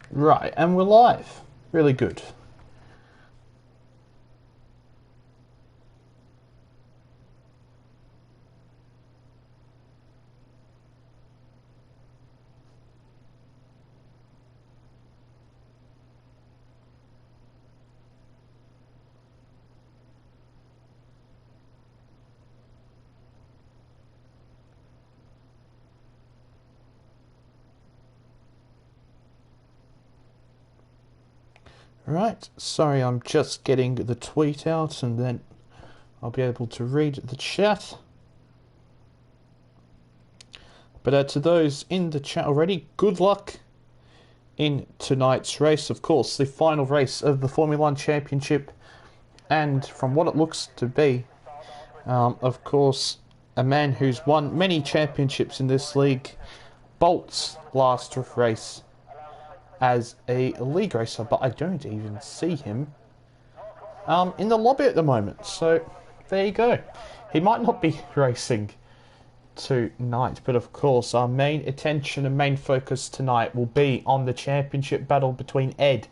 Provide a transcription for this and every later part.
Right, and we're live. Really good. Right, sorry, I'm just getting the tweet out and then I'll be able to read the chat. But to those in the chat already, good luck in tonight's race. Of course, the final race of the Formula 1 Championship, and from what it looks to be, of course, a man who's won many championships in this league, Bolt's last race as a league racer, but I don't even see him in the lobby at the moment. So there you go. He might not be racing tonight, but of course our main attention and main focus tonight will be on the championship battle between Ed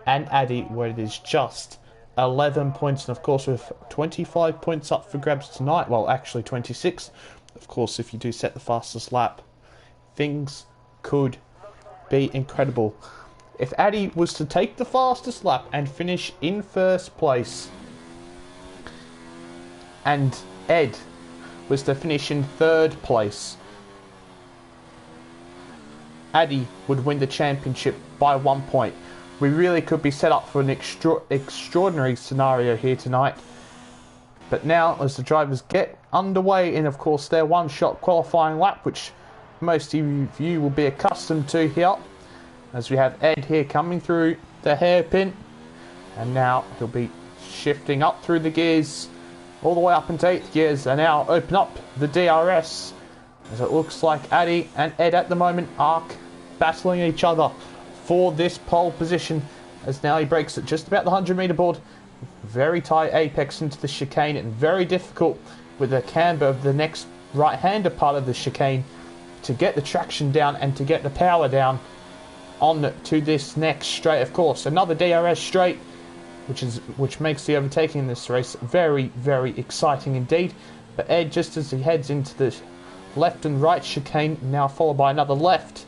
and Addy, where it is just 11 points, and of course with 25 points up for grabs tonight, well actually 26, of course if you do set the fastest lap, things could be incredible. If Addy was to take the fastest lap and finish in first place, and Ed was to finish in third place, Addy would win the championship by 1 point. We really could be set up for an extraordinary scenario here tonight. But now, as the drivers get underway in, of course, their one-shot qualifying lap, which most of you will be accustomed to here, as we have Ed here coming through the hairpin, and now he'll be shifting up through the gears, all the way up into 8th gears, and now open up the DRS, as it looks like Addy and Ed at the moment are battling each other for this pole position, as now he breaks at just about the 100-metre board. Very tight apex into the chicane, and very difficult with the camber of the next right-hander part of the chicane to get the traction down and to get the power down on to this next straight. Of course, another DRS straight, which makes the overtaking in this race very, very exciting indeed. But Ed, just as he heads into the left and right chicane, now followed by another left,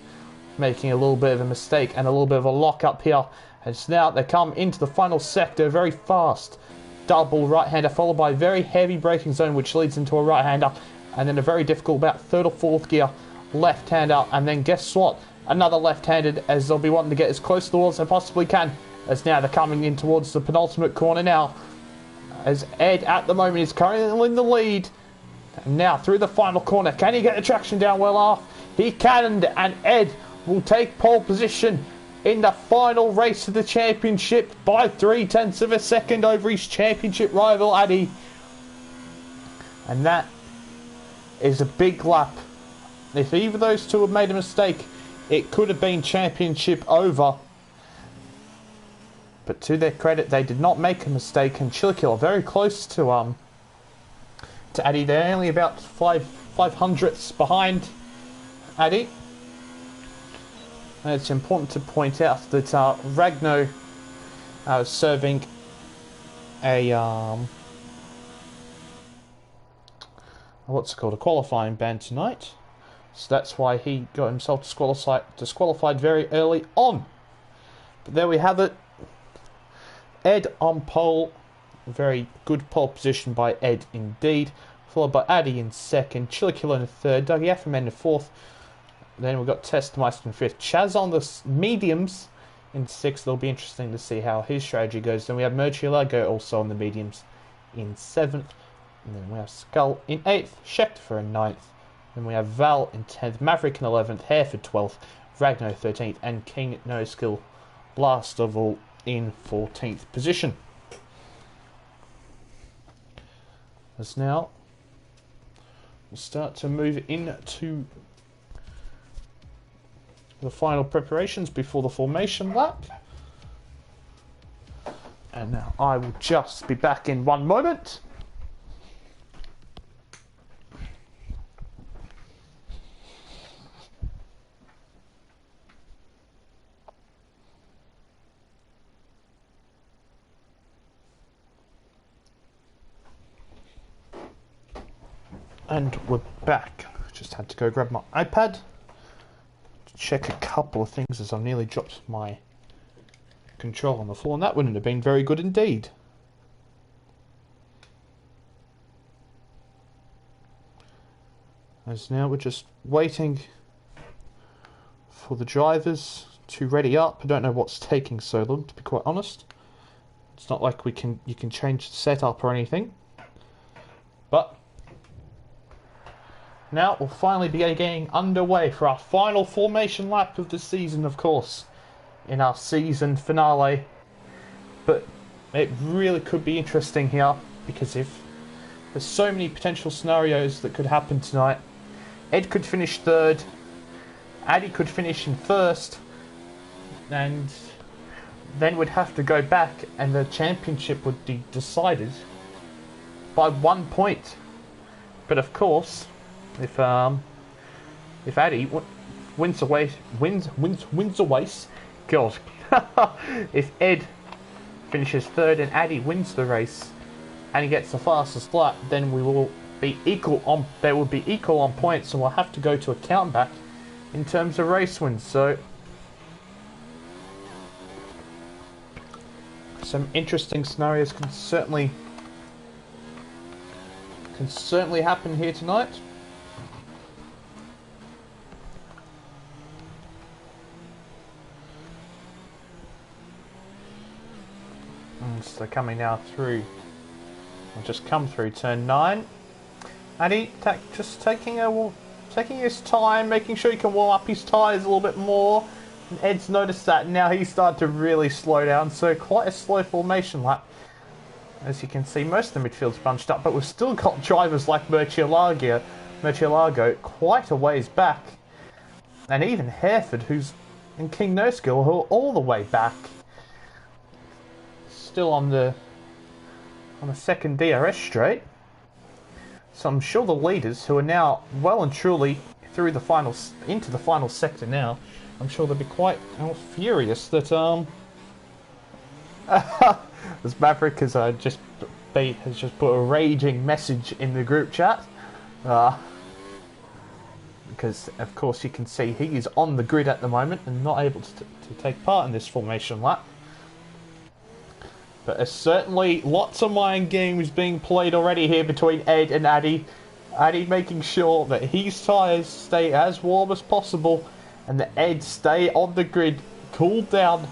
making a little bit of a mistake and a little bit of a lock up here. As now they come into the final sector, very fast double right-hander, followed by a very heavy braking zone, which leads into a right-hander, and then a very difficult, about third or fourth gear left-hander, and then guess what? Another left-handed, as they'll be wanting to get as close to the wall as they possibly can, as now they're coming in towards the penultimate corner now, as Ed at the moment is currently in the lead. And now through the final corner, can he get the traction down well off? He can, and Ed will take pole position in the final race of the championship by 0.3 of a second over his championship rival Addy. And that is a big lap. If either of those two had made a mistake, it could have been championship over. But to their credit, they did not make a mistake, and Chillikill are very close to Addy. They're only about 500ths behind Addy. And it's important to point out that Ragno is serving a what's it called, a qualifying ban tonight. So that's why he got himself disqualified very early on. But there we have it. Ed on pole. Very good pole position by Ed indeed. Followed by Addy in second. Chillikill in third. Dougie Afferman in fourth. Then we've got Testmeister in fifth. Chaz on the mediums in sixth. It'll be interesting to see how his strategy goes. Then we have Murcielago also on the mediums in seventh. And then we have Skull in eighth. Schechter in ninth. Then we have Val in 10th, Maverick in 11th, Hereford 12th, Ragno 13th, and King No Skill, last of all, in 14th position. As now, we'll start to move into the final preparations before the formation lap. And now I will just be back in one moment. And we're back. Just had to go grab my iPad to check a couple of things as I nearly dropped my control on the floor, and that wouldn't have been very good indeed. As now we're just waiting for the drivers to ready up. I don't know what's taking so long, to be quite honest. It's not like you can change the setup or anything. But now we'll finally be getting underway for our final formation lap of the season, of course, in our season finale. But it really could be interesting here, because if there's so many potential scenarios that could happen tonight. Ed could finish third, Addy could finish in first, and then we'd have to go back and the championship would be decided by 1 point. But of course, if Addy wins the race, God, if Ed finishes third and Addy wins the race and he gets the fastest lap, then we will be equal on. They will be equal on points, so we'll have to go to a count back in terms of race wins. So some interesting scenarios can certainly happen here tonight. So coming now through, I'll just come through turn 9. Addy just taking his time, making sure he can warm up his tyres a little bit more. And Ed's noticed that, and now he's started to really slow down, so quite a slow formation lap. As you can see, most of the midfield's bunched up, but we've still got drivers like Murcielago quite a ways back. And even Hereford, who's in King No Skill, who are all the way back. Still on the second DRS straight. So I'm sure the leaders, who are now well and truly through into the final sector now, I'm sure they'll be quite furious that as Maverick has just put a raging message in the group chat, because of course you can see he is on the grid at the moment and not able to take part in this formation lap. But there's certainly lots of mind games being played already here between Ed and Addy. Addy making sure that his tyres stay as warm as possible and that Ed stay on the grid, cooled down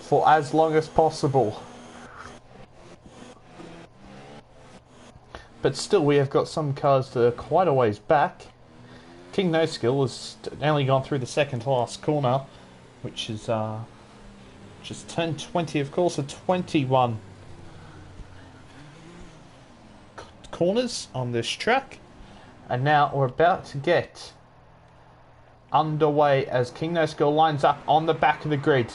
for as long as possible. But still, we have got some cars that are quite a ways back. King No Skill has only gone through the second to last corner, which is just turn 20, of course, a 21 corners on this track. And now we're about to get underway as King No Skill lines up on the back of the grid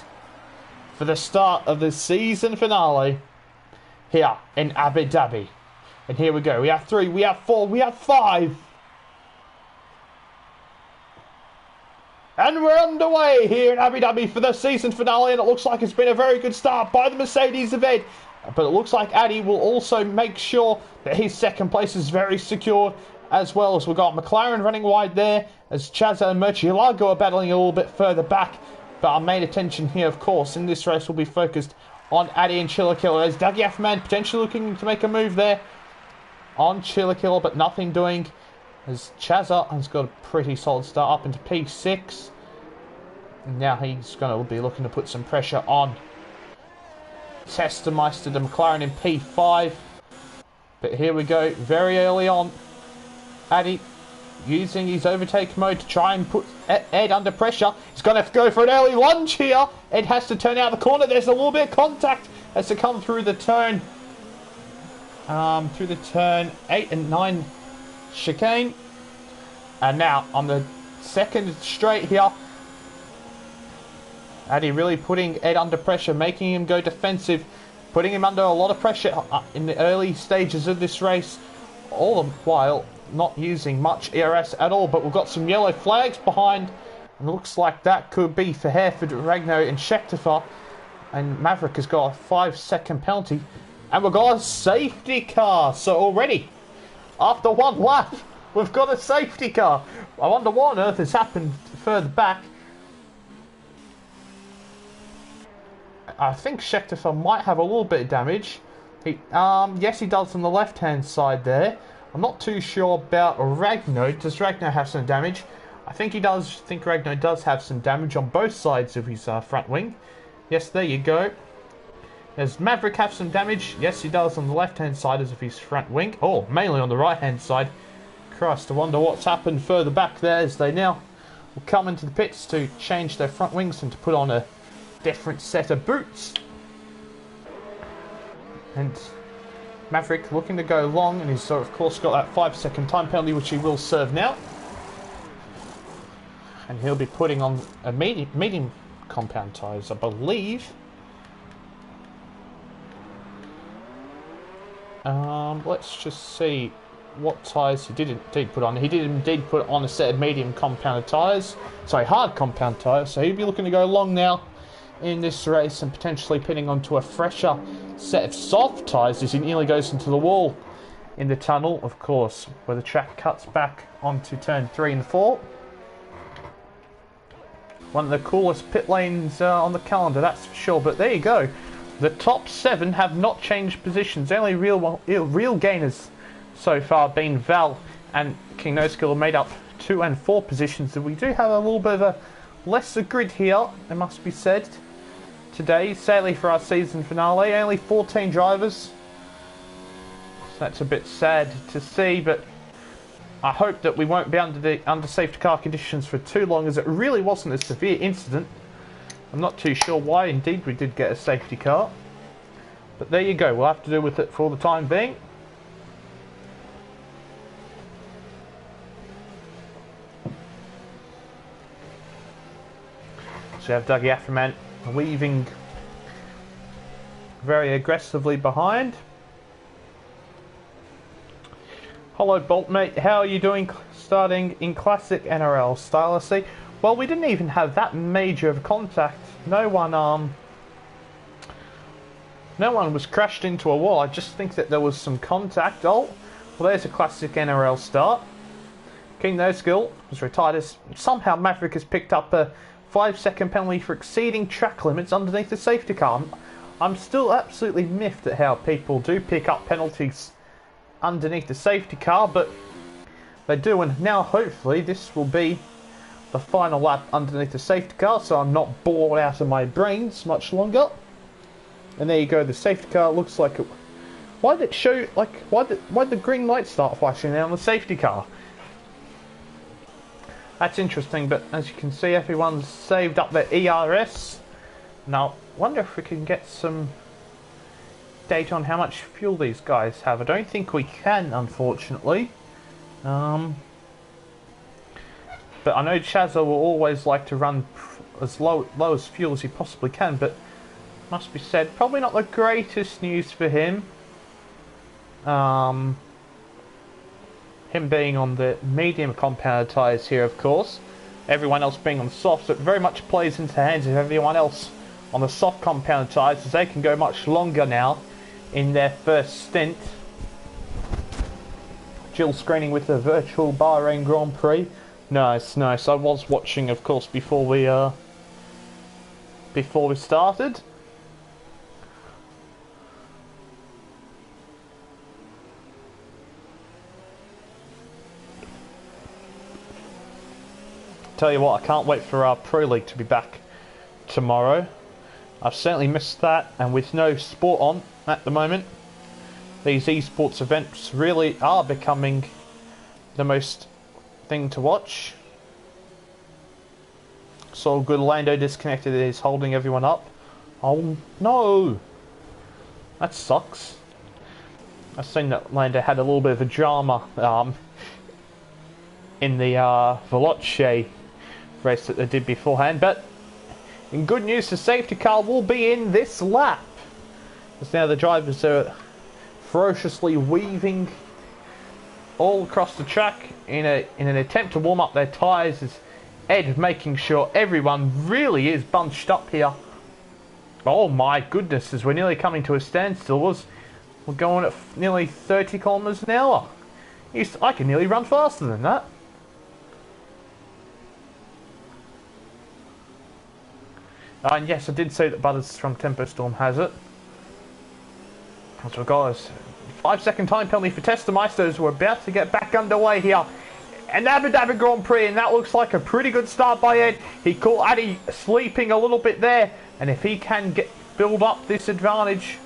for the start of the season finale here in Abu Dhabi. And here we go. We have 3, we have 4, we have 5. And we're underway here in Abu Dhabi for the season finale, and it looks like it's been a very good start by the Mercedes of Ed. But it looks like Addy will also make sure that his second place is very secure, as well as we've got McLaren running wide there, as Chazza and Murcielago are battling a little bit further back. But our main attention here, of course, in this race will be focused on Addy and Chillakilla, as Dougie Man potentially looking to make a move there on Chillakilla, but nothing doing, as Chazza has got a pretty solid start up into P6. Now he's going to be looking to put some pressure on Testemeister to McLaren in P5. But here we go, very early on. Addy using his overtake mode to try and put Ed under pressure. He's going to have to go for an early lunge here. Ed has to turn out the corner. There's a little bit of contact as to come through the turn. Through the turn 8 and 9 chicane. And now on the second straight here, Addy really putting Ed under pressure, making him go defensive, putting him under a lot of pressure in the early stages of this race, all the while not using much ERS at all. But we've got some yellow flags behind, and it looks like that could be for Hereford, Ragnar and Schechtefer, and Maverick has got a 5-second penalty, and we've got a safety car. So already, after one lap, We've got a safety car. I wonder what on earth has happened further back. I think Schechter might have a little bit of damage. Yes, he does on the left-hand side there. I'm not too sure about Ragnar. Does Ragnar have some damage? I think he does. I think Ragnar does have some damage on both sides of his front wing. Yes, there you go. Does Maverick have some damage? Yes, he does on the left-hand side of his front wing. Oh, mainly on the right-hand side. Christ, I wonder what's happened further back there as they now will come into the pits to change their front wings and to put on a different set of boots. And Maverick looking to go long, and he's of course got that 5-second time penalty which he will serve now. And he'll be putting on a medium compound tyres, I believe. Let's just see what tyres he did indeed put on. He did indeed put on a set of medium compound tyres. Sorry, hard compound tyres. So he'll be looking to go long now in this race and potentially pinning onto a fresher set of soft tyres as he nearly goes into the wall in the tunnel, of course, where the track cuts back onto turn 3 and 4. One of the coolest pit lanes on the calendar, that's for sure. But there you go. The top 7 have not changed positions. The only real gainers so far been Val and King No Skill made up 2 and 4 positions. And we do have a little bit of a lesser grid here, it must be said, today. Sadly for our season finale, only 14 drivers. So that's a bit sad to see, but I hope that we won't be under safety car conditions for too long, as it really wasn't a severe incident. I'm not too sure why indeed we did get a safety car. But there you go, we'll have to do with it for the time being. So you have Dougie Afferman weaving very aggressively behind. Hello Bolt mate, how are you doing starting in classic NRL stylistically? Well, we didn't even have that major of contact. No one was crashed into a wall. I just think that there was some contact. Oh, well there's a classic NRL start. King No Skill was retired as somehow Maverick has picked up a 5-second penalty for exceeding track limits underneath the safety car. I'm still absolutely miffed at how people do pick up penalties underneath the safety car, but they do, and now hopefully this will be the final lap underneath the safety car, so I'm not bored out of my brains much longer. And there you go, the safety car looks like it. Why did it show, like, why did the green light start flashing now on the safety car? That's interesting, but as you can see, everyone's saved up their ERS. Now, I wonder if we can get some data on how much fuel these guys have. I don't think we can, unfortunately. But I know Chazza will always like to run as low as fuel as he possibly can, but must be said, probably not the greatest news for him. Him being on the medium compound tyres here, of course. Everyone else being on soft, so it very much plays into the hands of everyone else on the soft compound tyres, as they can go much longer now in their first stint. Jill screening with the virtual Bahrain Grand Prix. Nice, nice. I was watching, of course, before we started. Tell you what, I can't wait for our Pro League to be back tomorrow. I've certainly missed that, and with no sport on at the moment, these esports events really are becoming the most thing to watch. So good, Lando disconnected, is holding everyone up. Oh no, that sucks. I've seen that Lando had a little bit of a drama in the Veloce race that they did beforehand, but in good news, the safety car will be in this lap, as now the drivers are ferociously weaving all across the track in an attempt to warm up their tyres, as Ed making sure everyone really is bunched up here. Oh my goodness, as we're nearly coming to a standstill. We're going at nearly 30 kilometers an hour I can nearly run faster than that. And yes, I did say that Butters from Tempo Storm has it. As regards 5-second time penalty for Testameisters. We're about to get back underway here. And Abu Dhabi Grand Prix, and that looks like a pretty good start by Ed. He caught Addy sleeping a little bit there, and if he can build up this advantage,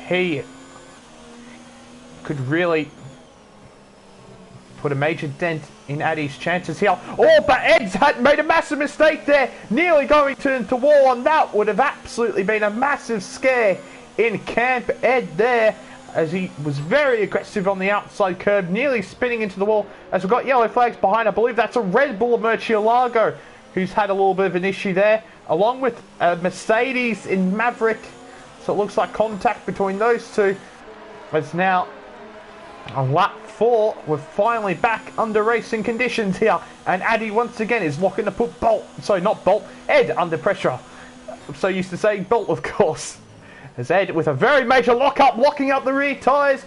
he could really put a major dent in Addy's chances here. Oh, but Ed's had made a massive mistake there, nearly going into wall, and that would have absolutely been a massive scare in Camp Ed there, as he was very aggressive on the outside curb, nearly spinning into the wall, as we've got yellow flags behind. I believe that's a Red Bull Murcielago who's had a little bit of an issue there, along with a Mercedes in Maverick. So it looks like contact between those two. It's now on lap 4. We're finally back under racing conditions here, and Addy once again is looking to put Ed under pressure. I'm so used to saying Bolt, of course. As Ed with a very major locking up the rear tyres.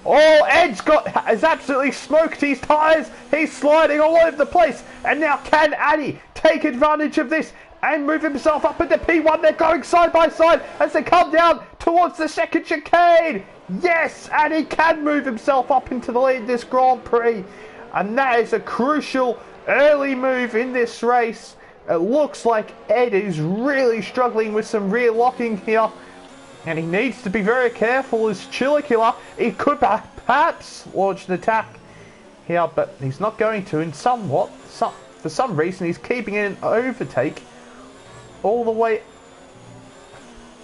Oh, has absolutely smoked his tyres. He's sliding all over the place. And now can Addy take advantage of this and move himself up into P1? They're going side by side as they come down towards the second chicane. Yes, Addy can move himself up into the lead this Grand Prix. And that is a crucial early move in this race. It looks like Ed is really struggling with some rear locking here. And he needs to be very careful as Chilicula. He could perhaps launch an attack here, but he's not going to. And for some reason, he's keeping it an overtake all the way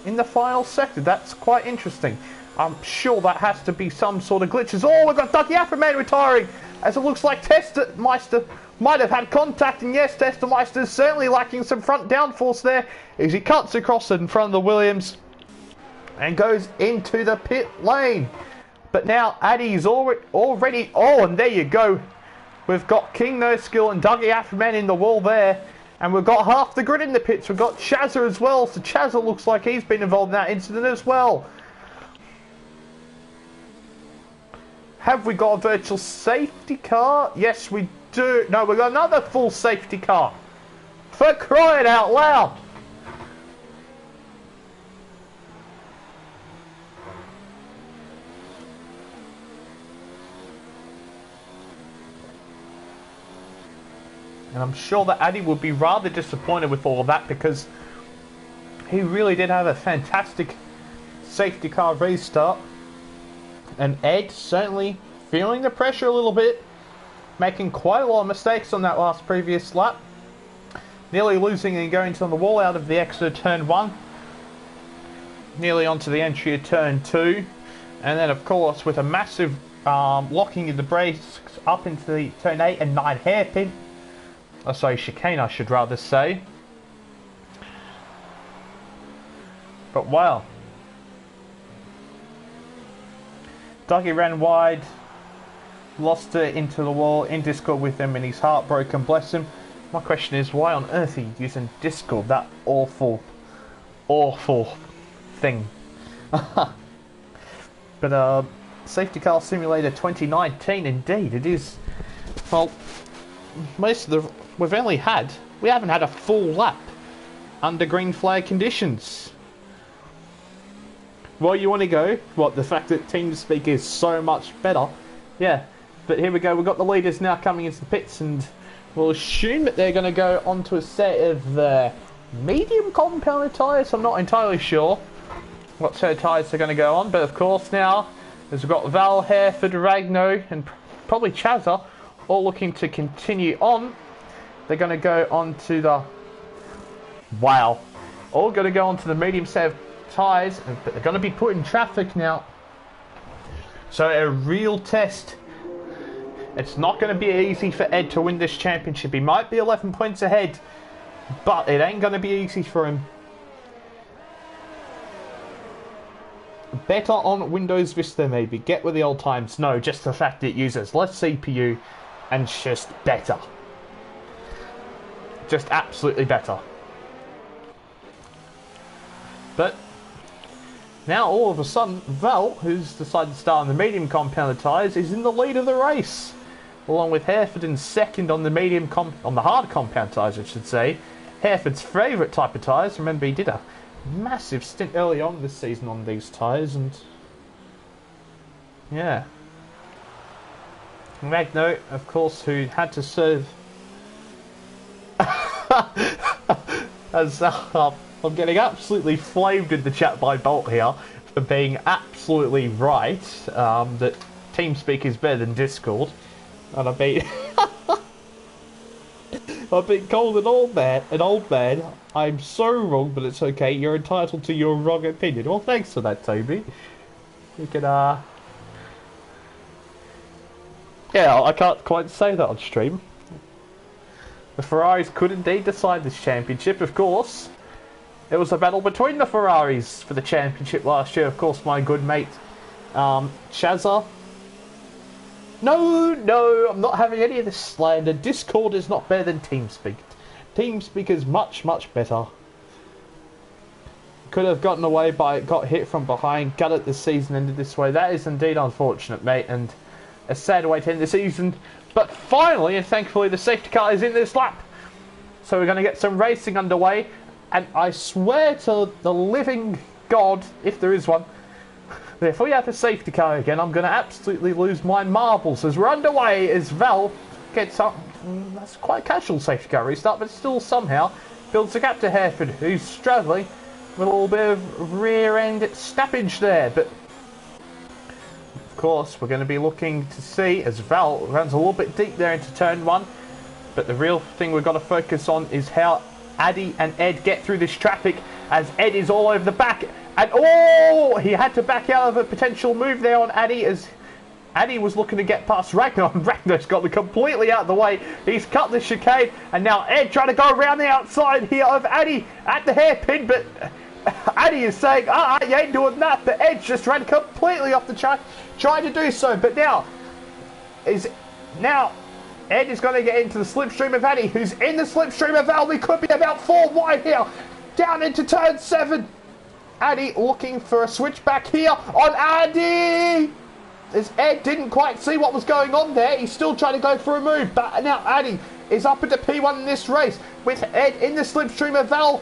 in the final sector. That's quite interesting. I'm sure that has to be some sort of glitches. Oh, we've got Ducky Afroman retiring, as it looks like Testameister might have had contact. And yes, Testameister is certainly lacking some front downforce there, as he cuts across in front of the Williams and goes into the pit lane. But now Addy's already... Oh, and there you go. We've got King No Skill and Dougie Afroman in the wall there. And we've got half the grid in the pits. We've got Chazza as well. So Chazza looks like he's been involved in that incident as well. Have we got a virtual safety car? Yes, we do. No, we've got another full safety car. For crying out loud. And I'm sure that Addy would be rather disappointed with all of that, because he really did have a fantastic safety car restart. And Ed certainly feeling the pressure a little bit, making quite a lot of mistakes on that previous lap. Nearly losing and going to the wall out of the exit of turn 1. Nearly onto the entry of turn 2. And then of course with a massive locking of the brakes up into the turn 8 and 9 hairpin. Oh, sorry, chicane I should rather say. But wow. Dougie ran wide, lost it into the wall, in Discord with him, and he's heartbroken, bless him. My question is, why on earth are you using Discord, that awful thing? But Safety Car Simulator 2019, indeed, it is. Well, most of the... we haven't had a full lap under green flag conditions. Well, you want to go? What, the fact that TeamSpeak is so much better? Yeah, but here we go. We've got the leaders now coming into the pits, and we'll assume that they're going to go onto a set of medium compounded tyres. I'm not entirely sure what set of tyres they're going to go on, but of course now, as we've got Val, Hereford, Ragno, and probably Chazza all looking to continue on, they're going to go on to the... Wow. All going to go on to the medium set of tyres, but they're going to be put in traffic now. So a real test. It's not going to be easy for Ed to win this championship. He might be 11 points ahead, but it ain't going to be easy for him. Better on Windows Vista maybe. Get with the old times. No, just the fact it uses less CPU and just better. Just absolutely better. But Now all of a sudden, Val, who's decided to start on the medium compounded tyres, is in the lead of the race, along with Hereford in second on the on the hard compound tyres, I should say. Hereford's favourite type of tyres. Remember, he did a massive stint early on this season on these tyres, and yeah. Magno, of course, who had to serve as I'm getting absolutely flamed in the chat by Bolt here for being absolutely right that TeamSpeak is better than Discord, and I've been I've been called an old man. I'm so wrong, but it's okay. You're entitled to your wrong opinion. Well, thanks for that, Toby. You can yeah, I can't quite say that on stream. The Ferraris could indeed decide this championship, of course. It was a battle between the Ferraris for the championship last year. Of course, my good mate, Chazza. No, I'm not having any of this slander. Discord is not better than TeamSpeak. TeamSpeak is much, much better. Could have gotten away by it, got hit from behind, got it, the season ended this way. That is indeed unfortunate, mate, and a sad way to end the season. But finally, and thankfully, the safety car is in this lap. So we're going to get some racing underway. And I swear to the living God, if there is one, that if we have a safety car again, I'm going to absolutely lose my marbles. As we're underway, as Val gets up, that's quite a casual safety car restart, but still somehow builds a gap to Hereford, who's struggling with a little bit of rear end snappage there. But of course, we're going to be looking to see as Val runs a little bit deep there into turn one. But the real thing we've got to focus on is how Addy and Ed get through this traffic, as Ed is all over the back. And oh, he had to back out of a potential move there on Addy, as Addy was looking to get past Ragnar, and Ragnar's got completely out of the way. He's cut the chicane, and now Ed trying to go around the outside here of Addy at the hairpin, but Addy is saying, you ain't doing that, but Ed just ran completely off the track, trying to do so. But now Ed is going to get into the slipstream of Addy, who's in the slipstream of Val. We could be about 4 wide here, down into turn 7. Addy looking for a switchback here on Addy, as Ed didn't quite see what was going on there. He's still trying to go for a move, but now Addy is up into P1 in this race, with Ed in the slipstream of Val.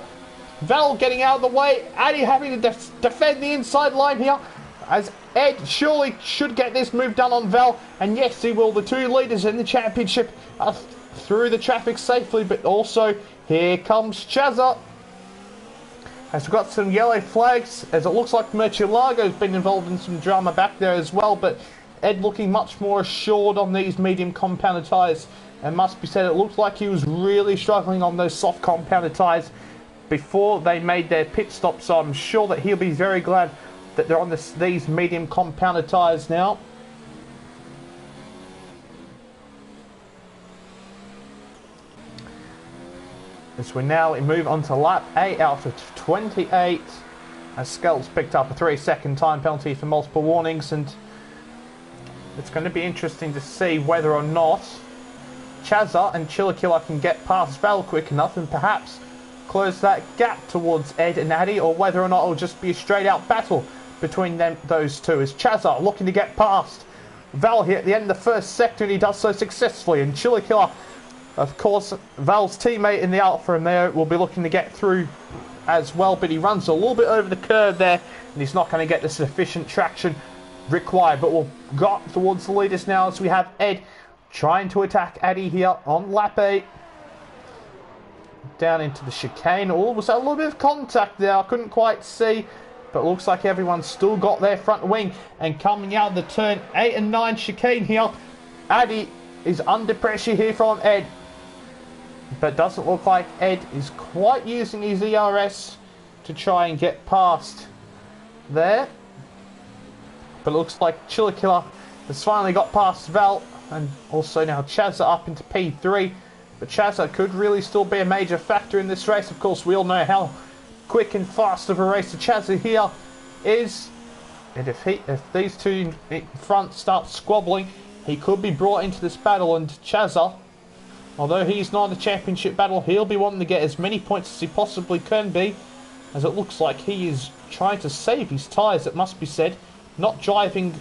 Val getting out of the way, Addy having to defend the inside line here, as Ed surely should get this move done on Val, and yes he will. The two leaders in the championship are through the traffic safely, but also here comes Chazza, as we've got some yellow flags, as it looks like Murcielago's been involved in some drama back there as well. But Ed looking much more assured on these medium compounded tyres, and must be said, it looked like he was really struggling on those soft compounded tyres before they made their pit stop, so I'm sure that he'll be very glad that they're on these medium compounded tyres now. As we now move on to lap 8 out of 28, as Skells picked up a 3-second time penalty for multiple warnings, and it's going to be interesting to see whether or not Chazza and Chillakilla can get past Val quick enough and perhaps close that gap towards Ed and Addy, or whether or not it'll just be a straight out battle between those two, as Chazza looking to get past Val here at the end of the first sector, and he does so successfully. And Chillakilla, of course, Val's teammate in the Alpha Romeo, will be looking to get through as well, but he runs a little bit over the curve there, and he's not going to get the sufficient traction required. But we'll go towards the leaders now, as we have Ed trying to attack Addy here on lap 8. Down into the chicane. Oh, was that a little bit of contact there? I couldn't quite see, but looks like everyone's still got their front wing. And coming out of the turn 8 and 9 chicane here, Addy is under pressure here from Ed, but doesn't look like Ed is quite using his ERS to try and get past there. But it looks like Chillakilla has finally got past Val, and also now Chazza up into P3. But Chazza could really still be a major factor in this race. Of course, we all know how quick and fast of a racer Chazza here is. And if these two in front start squabbling, he could be brought into this battle. And Chazza, although he's not in the championship battle, he'll be wanting to get as many points as he possibly can be. as it looks like he is trying to save his tyres, it must be said, not driving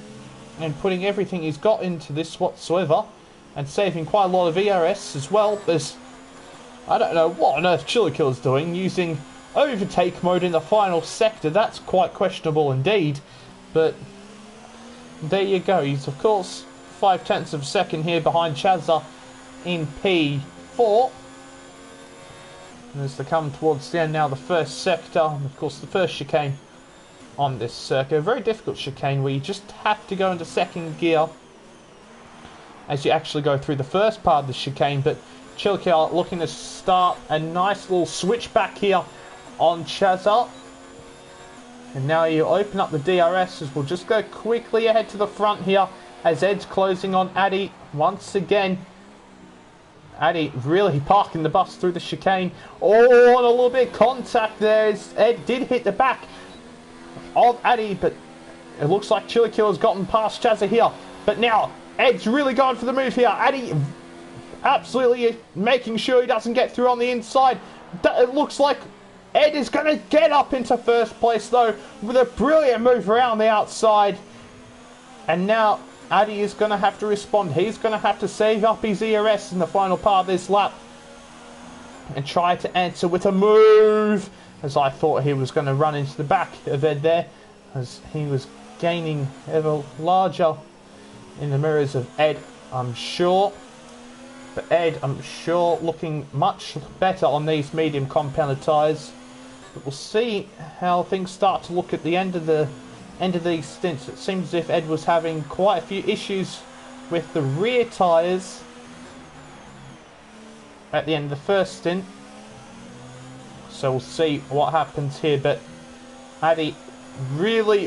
and putting everything he's got into this whatsoever, and saving quite a lot of ERS as well. There's, I don't know what on earth Chillikiller's doing, using overtake mode in the final sector. That's quite questionable indeed, but there you go. He's of course 0.5 of a second here behind Chazza in P4. And as they come towards the end now, the first sector, and of course the first chicane on this circuit, a very difficult chicane where you just have to go into second gear as you actually go through the first part of the chicane. But Chillikiller looking to start a nice little switchback here on Chazza. And now you open up the DRS, as we'll just go quickly ahead to the front here as Ed's closing on Addy once again. Addy really parking the bus through the chicane. Oh, and a little bit of contact there. Ed did hit the back of Addy, but it looks like Chillikiller's gotten past Chazza here. But now Ed's really going for the move here. Addy absolutely making sure he doesn't get through on the inside. It looks like Ed is going to get up into first place though with a brilliant move around the outside. And now Addy is going to have to respond. He's going to have to save up his ERS in the final part of this lap and try to answer with a move, as I thought he was going to run into the back of Ed there, as he was gaining ever larger in the mirrors of Ed, I'm sure. But Ed, I'm sure, looking much better on these medium compounded tyres. But we'll see how things start to look at the end of these stints. It seems as if Ed was having quite a few issues with the rear tyres at the end of the first stint. So we'll see what happens here. But Addy really,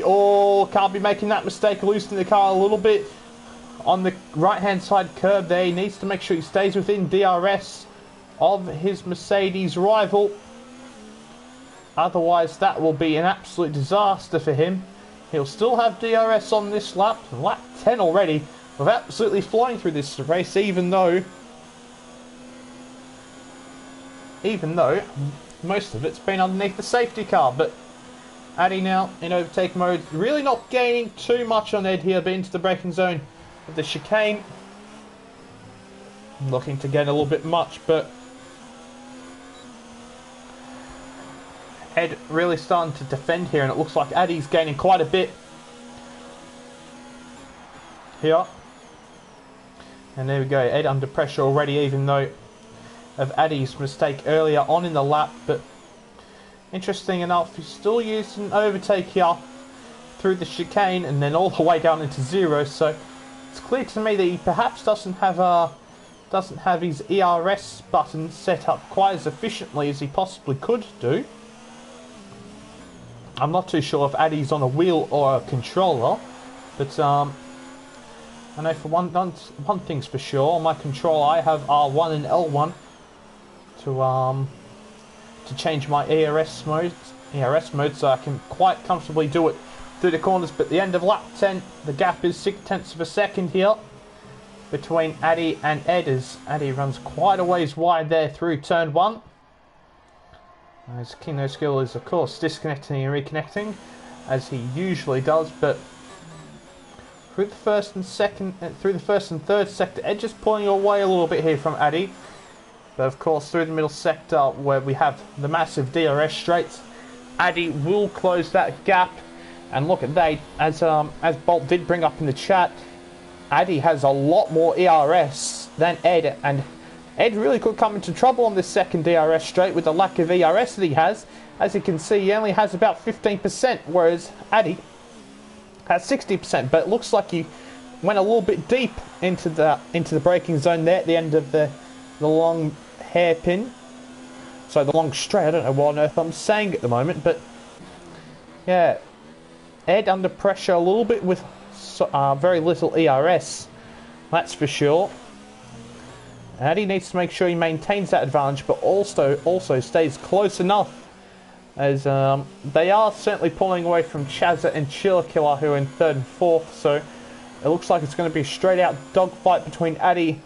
can't be making that mistake, loosening the car a little bit on the right hand side curb there. He needs to make sure he stays within DRS of his Mercedes rival. Otherwise that will be an absolute disaster for him. He'll still have DRS on this lap, lap 10 already, of absolutely flying through this race, even though most of it's been underneath the safety car. But Addy now in overtake mode, really not gaining too much on Ed here, but into the braking zone of the chicane. Looking to gain a little bit much, but Ed really starting to defend here, and it looks like Addy's gaining quite a bit here. And there we go, Ed under pressure already, even though of Addy's mistake earlier on in the lap. But interesting enough, he's still using overtake here through the chicane and then all the way down into zero. So it's clear to me that he perhaps doesn't have his ERS button set up quite as efficiently as he possibly could do. I'm not too sure if Addy's on a wheel or a controller, but I know for one thing's for sure. On my controller I have R1 and L1 to change my ERS mode, so I can quite comfortably do it through the corners. But at the end of lap 10, the gap is 0.6 of a second here between Addy and Ed, as Addy runs quite a ways wide there through turn 1. As Kino Skill is of course disconnecting and reconnecting as he usually does. But through the first and third sector, Ed just pulling away a little bit here from Addy. But of course through the middle sector where we have the massive DRS straights, Addy will close that gap. And look at that, as Bolt did bring up in the chat, Addy has a lot more ERS than Ed, and Ed really could come into trouble on this second DRS straight with the lack of ERS that he has. As you can see, he only has about 15%, whereas Addy has 60%. But it looks like he went a little bit deep into the braking zone there at the end of the long hairpin. So the long straight, I don't know what on earth I'm saying at the moment, but yeah, Ed under pressure a little bit with very little ERS, that's for sure. Addy needs to make sure he maintains that advantage, but also stays close enough, as they are certainly pulling away from Chazza and Chillikiller, who are in 3rd and 4th. So it looks like it's going to be a straight out dogfight between Addy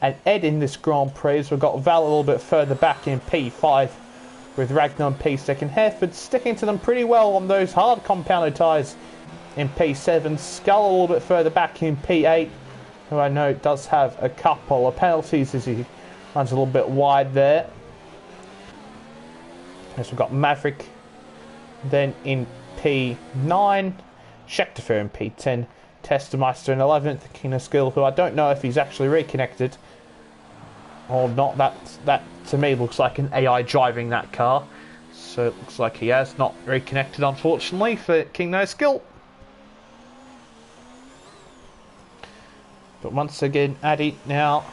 and Ed in this Grand Prix. We've got Val a little bit further back in P5 with Ragnar and P2. Hereford sticking to them pretty well on those hard compounded tyres in P7. Skull a little bit further back in P8, who I know does have a couple of penalties as he runs a little bit wide there. As we've got Maverick then in P9, Schechterfer in P10, Testameister in 11th, King of Skill, who I don't know if he's actually reconnected or not. That to me looks like an AI driving that car, so it looks like he has not reconnected, unfortunately, for King No Skill. But once again, Addy, now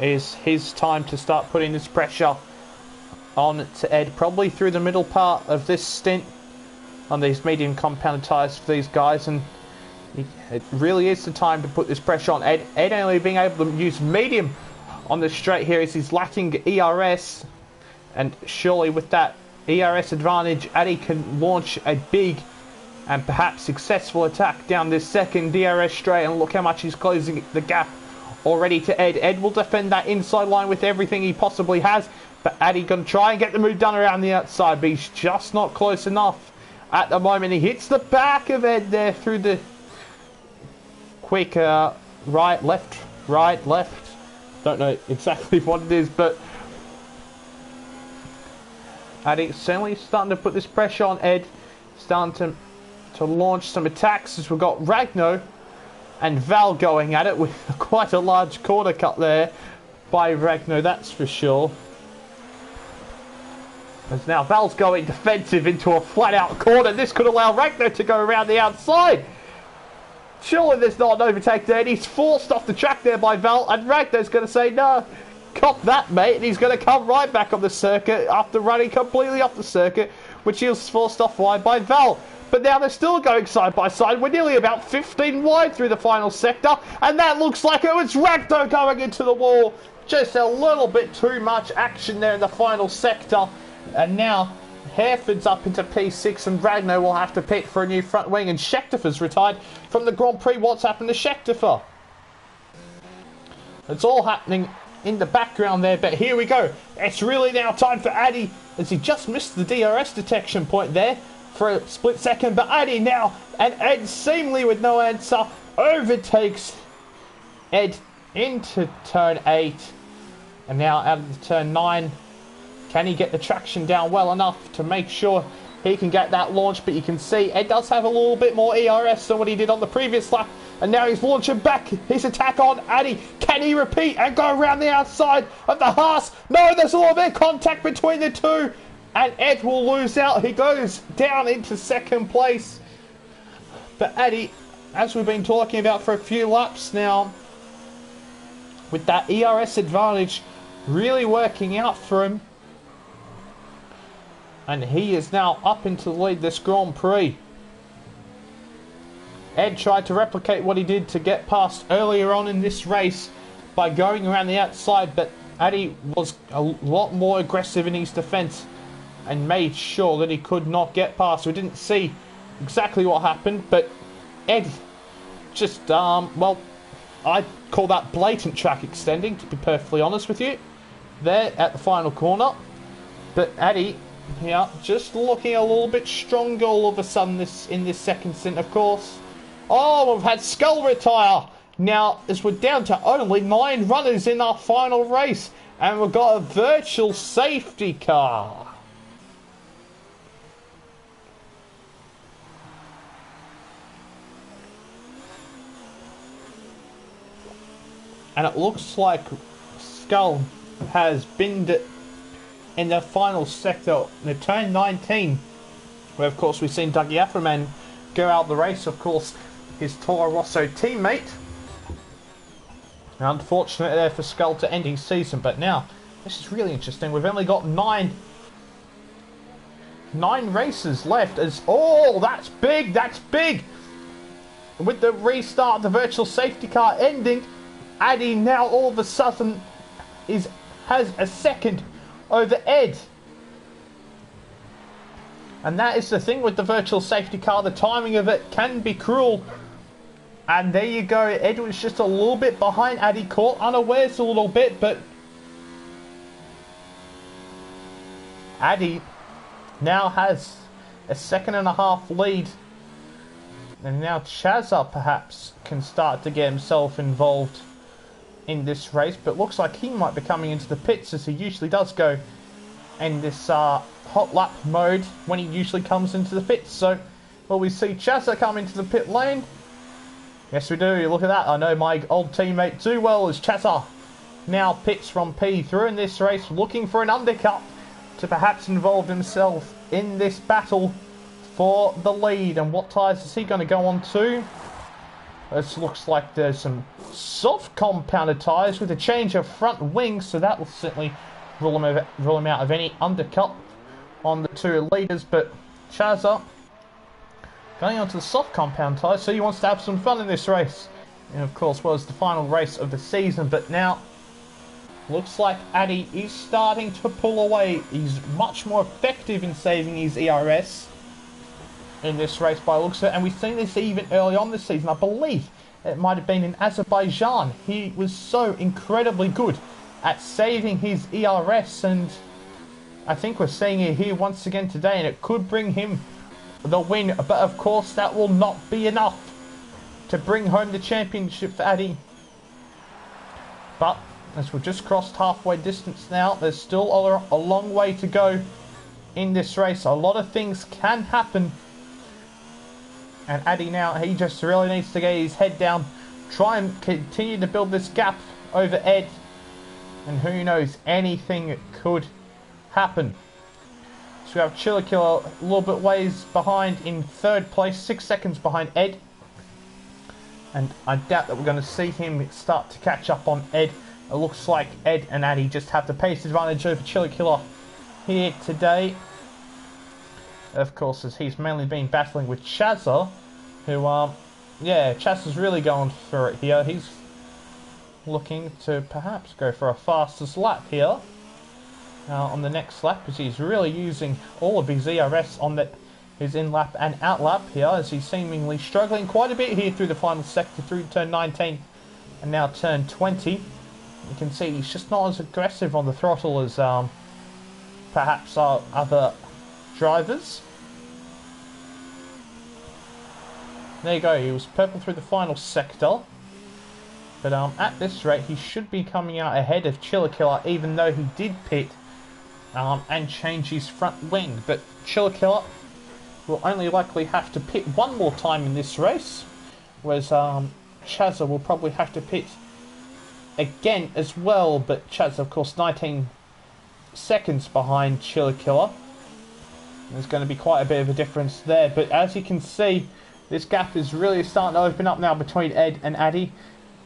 is his time to start putting this pressure on to Ed, probably through the middle part of this stint on these medium compounded tyres for these guys, and it really is the time to put this pressure on Ed. Ed only being able to use medium on the straight here as he's lacking ERS, and surely with that ERS advantage, Addy can launch a big and perhaps successful attack down this second DRS straight, and look how much he's closing the gap already to Ed. Ed will defend that inside line with everything he possibly has, but Addy going to try and get the move done around the outside, but he's just not close enough at the moment. He hits the back of Ed there through the quick right, left, don't know exactly what it is, but Addy certainly starting to put this pressure on Ed, starting to launch some attacks as we've got Ragno and Val going at it with quite a large corner cut there by Ragno, that's for sure. As now Val's going defensive into a flat out corner. This could allow Ragno to go around the outside. Surely there's not an overtake there, and he's forced off the track there by Val, and Ragno's going to say, no, cop that, mate, and he's going to come right back on the circuit after running completely off the circuit, which he was forced off wide by Val. But now they're still going side by side. We're nearly about 15 wide through the final sector, and that looks like it was Ragno going into the wall. Just a little bit too much action there in the final sector, and now Hereford's up into P6, and Ragno will have to pick for a new front wing, and Schechterfer's retired from the Grand Prix. What's happened to Schechterfer? It's all happening in the background there, but here we go. It's really now time for Addy, as he just missed the DRS detection point there for a split second, but Addy now, and Ed seemingly with no answer, overtakes Ed into turn 8, and now out of the turn 9. Can he get the traction down well enough to make sure he can get that launch? But you can see Ed does have a little bit more ERS than what he did on the previous lap. And now he's launching back his attack on Addy. Can he repeat and go around the outside of the Haas? No, there's a little bit of contact between the two. And Ed will lose out. He goes down into second place. But Addy, as we've been talking about for a few laps now, with that ERS advantage really working out for him, and he is now up into the lead this Grand Prix. Ed tried to replicate what he did to get past earlier on in this race by going around the outside, but Addy was a lot more aggressive in his defence and made sure that he could not get past. We didn't see exactly what happened, but Ed just, well, I call that blatant track extending, to be perfectly honest with you, there at the final corner. But Addy, yeah, just looking a little bit stronger all of a sudden in this second stint, of course. Oh, we've had Skull retire. Now, as we're down to only 9 runners in our final race, and we've got a virtual safety car. And it looks like Skull has binned it in the final sector, in turn 19, where of course we've seen Dougie Afferman go out the race, of course his Toro Rosso teammate. Unfortunate there for Skull to end his season, but now this is really interesting. We've only got 9 races left. As oh, that's big, with the restart of the virtual safety car ending, Addy now all of a sudden has a second over Ed. And that is the thing with the virtual safety car, the timing of it can be cruel. And there you go, Ed was just a little bit behind Addy, caught unawares a little bit, but Addy now has a 1.5 lead. And now Chazza perhaps can start to get himself involved in this race. But looks like he might be coming into the pits as he usually does go in this hot lap mode when he usually comes into the pits. So will we see Chazza come into the pit lane? Yes, we do. Look at that. I know my old teammate too well as Chazza now pits from P3 in this race, looking for an undercut to perhaps involve himself in this battle for the lead. And what tyres is he going to go on to? This looks like there's some soft compounded tyres with a change of front wings, so that will certainly rule him out of any undercut on the two leaders. But Chazza going on to the soft compound tyres, so he wants to have some fun in this race. And of course was the final race of the season, but now looks like Addy is starting to pull away. He's much more effective in saving his ERS in this race by the looks of it. And we've seen this even early on this season. I believe it might have been in Azerbaijan. He was so incredibly good at saving his ERS, and I think we're seeing it here once again today, and it could bring him the win. But of course that will not be enough to bring home the championship for Addy. But as we've just crossed halfway distance now, there's still a long way to go in this race. A lot of things can happen. And Addy now, he just really needs to get his head down, try and continue to build this gap over Ed. And who knows, anything could happen. So we have Chillakilla a little bit ways behind in third place, 6 seconds behind Ed. And I doubt that we're going to see him start to catch up on Ed. It looks like Ed and Addy just have the pace advantage over Chillakilla here today. Of course, as he's mainly been battling with Chazza, who, yeah, Chazza's really going for it here. He's looking to perhaps go for a fastest lap here on the next lap, as he's really using all of his ERS on his in-lap and out-lap here, as he's seemingly struggling quite a bit here through the final sector, through turn 19 and now turn 20. You can see he's just not as aggressive on the throttle as perhaps other drivers. There you go, he was purple through the final sector. But at this rate, he should be coming out ahead of Chillakilla, even though he did pit and change his front wing. But Chillakilla will only likely have to pit one more time in this race, whereas Chazza will probably have to pit again as well. But Chazza, of course, 19 seconds behind Chillakilla. There's going to be quite a bit of a difference there. But as you can see, this gap is really starting to open up now between Ed and Addy.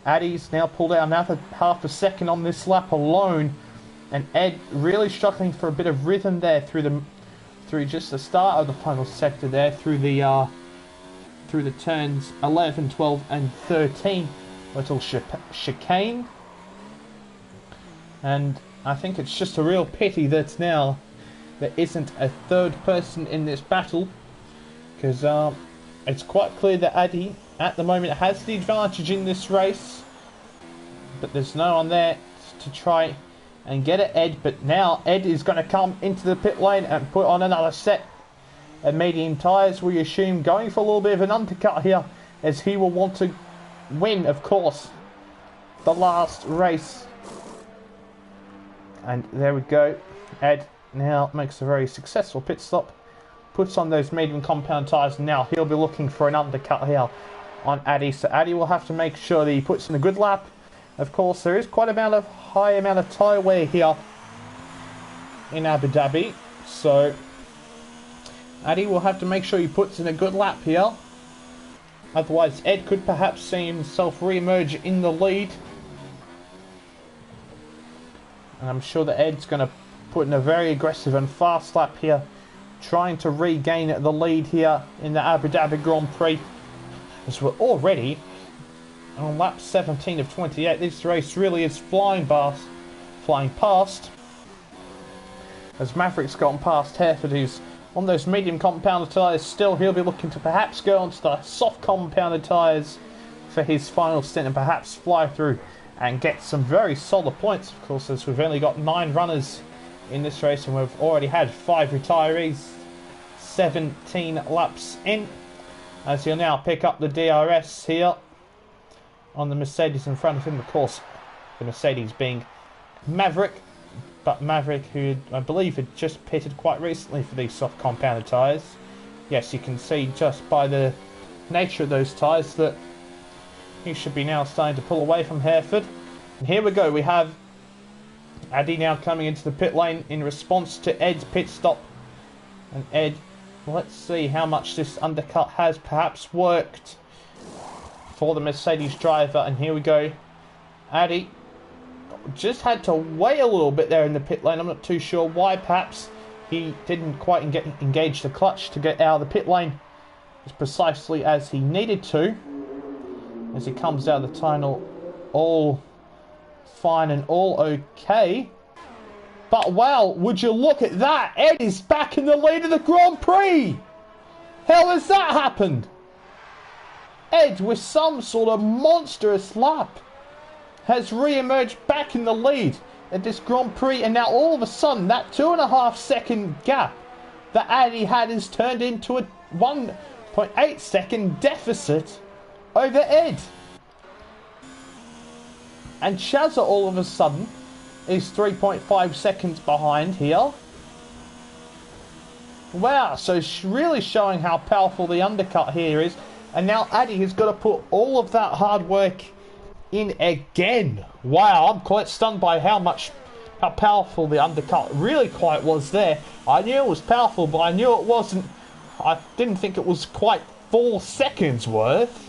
Addy's now pulled out another half a second on this lap alone, and Ed really struggling for a bit of rhythm there through just the start of the final sector there, through the turns 11, 12, and 13, little chicane. And I think it's just a real pity that now there isn't a third person in this battle, because it's quite clear that Addy at the moment has the advantage in this race, but there's no one there to try and get at Ed. But now Ed is going to come into the pit lane and put on another set of medium tyres, we assume, going for a little bit of an undercut here, as he will want to win, of course, the last race. And there we go, Ed now makes a very successful pit stop, puts on those medium compound tyres, and now he'll be looking for an undercut here on Addy. So Addy will have to make sure that he puts in a good lap. Of course, there is quite a high amount of tyre wear here in Abu Dhabi, so Addy will have to make sure he puts in a good lap here. Otherwise, Ed could perhaps see himself re-emerge in the lead. And I'm sure that Ed's going to put in a very aggressive and fast lap here, trying to regain the lead here in the Abu Dhabi Grand Prix. As we're already on lap 17 of 28. This race really is flying past. As Maverick's gone past Hereford, who's on those medium compounded tyres still. He'll be looking to perhaps go onto the soft compounded tyres for his final stint and perhaps fly through and get some very solid points, of course, as we've only got 9 runners in this race and we've already had 5 retirees 17 laps in, as he'll now pick up the DRS here on the Mercedes in front of him. Of course, the Mercedes being Maverick, but Maverick, who I believe had just pitted quite recently for these soft compounded tyres. Yes, you can see just by the nature of those tyres that he should be now starting to pull away from Hereford. And here we go, we have Addy now coming into the pit lane in response to Ed's pit stop. And Ed, let's see how much this undercut has perhaps worked for the Mercedes driver. And here we go, Addy just had to wait a little bit there in the pit lane. I'm not too sure why. Perhaps he didn't quite engage the clutch to get out of the pit lane as precisely as he needed to. As he comes out of the tunnel, all fine and all okay. But wow, would you look at that? Ed is back in the lead of the Grand Prix. How has that happened? Ed, with some sort of monstrous lap, has re-emerged back in the lead at this Grand Prix, and now all of a sudden that 2.5 second gap that Addy had is turned into a 1.8 second deficit over Ed. And Chazza all of a sudden is 3.5 seconds behind here. Wow, so it's really showing how powerful the undercut here is. And now Addy has got to put all of that hard work in again. Wow, I'm quite stunned by how powerful the undercut really quite was there. I knew it was powerful, but I knew it wasn't. I didn't think it was quite 4 seconds worth.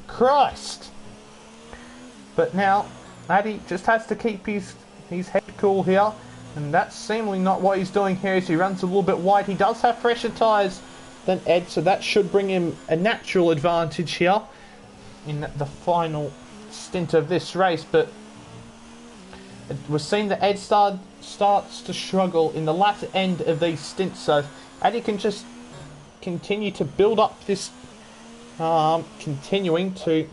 Christ. But now Addy just has to keep his head cool here, and that's seemingly not what he's doing here as he runs a little bit wide. He does have fresher tyres than Ed, so that should bring him a natural advantage here in the final stint of this race. But we're seeing that Ed starts to struggle in the latter end of these stints, so Addy can just continue to build up this, continuing to